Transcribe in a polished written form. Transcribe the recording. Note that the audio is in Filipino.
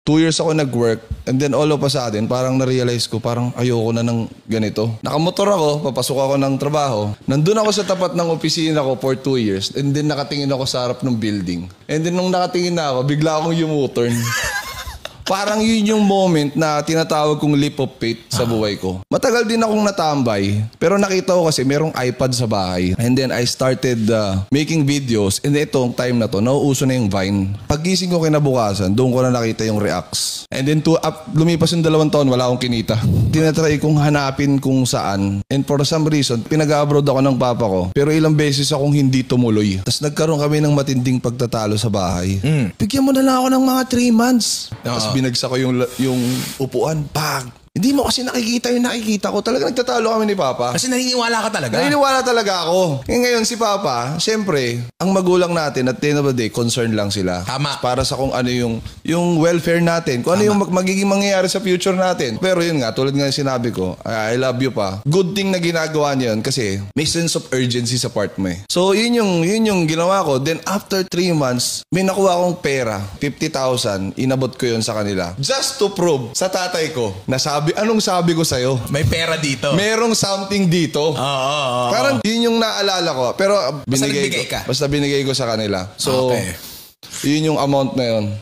2 years ako nag-work and then all of a sudden, parang na-realize ko, parang ayoko na ng ganito. Nakamotor ako, papasok ako ng trabaho. Nandun ako sa tapat ng opisina ko for 2 years and then nakatingin ako sa harap ng building. And then nung nakatingin na ako, bigla akong U-turn. Parang yun yung moment na tinatawag kong leap of faith sa buhay ko. Matagal din akong natambay, pero nakita ko kasi merong iPad sa bahay. And then I started making videos. And itong time na to, nauuso na yung Vine. Pagising ko kinabukasan, doon ko na nakita yung reacts. And then lumipas yung 2 taon, wala akong kinita. Tinatry kong hanapin kung saan. And for some reason, pinag-abroad ako ng papa ko. Pero ilang beses akong hindi tumuloy. Tapos nagkaroon kami ng matinding pagtatalo sa bahay. Bigyan mo na lang ako ng mga 3 months. Tapos binagsak ko yung upuan. Bang! Hindi mo kasi nakikita yung nakikita ko. Talaga nagtatalo kami ni Papa. Kasi naniniwala ka talaga. Naniniwala talaga ako. Ngayon si Papa, siyempre, ang magulang natin at the end of the day, concerned lang sila. Tama. Para sa kung ano yung welfare natin. Kung ano yung magiging mangyayari sa future natin. Pero yun nga, tulad nga sinabi ko, I love you pa. Good thing na ginagawa niya yun kasi may sense of urgency sa part mo eh. So yun yung ginawa ko. Then after 3 months, may nakuha akong pera. 50,000. Inabot ko yun sa kanila. Just to prove sa tatay ko na anong sabi ko sa'yo? May pera dito. Merong something dito. Parang yun yung naalala ko. Pero basta binigay ko sa kanila. So, yun yung amount na yun.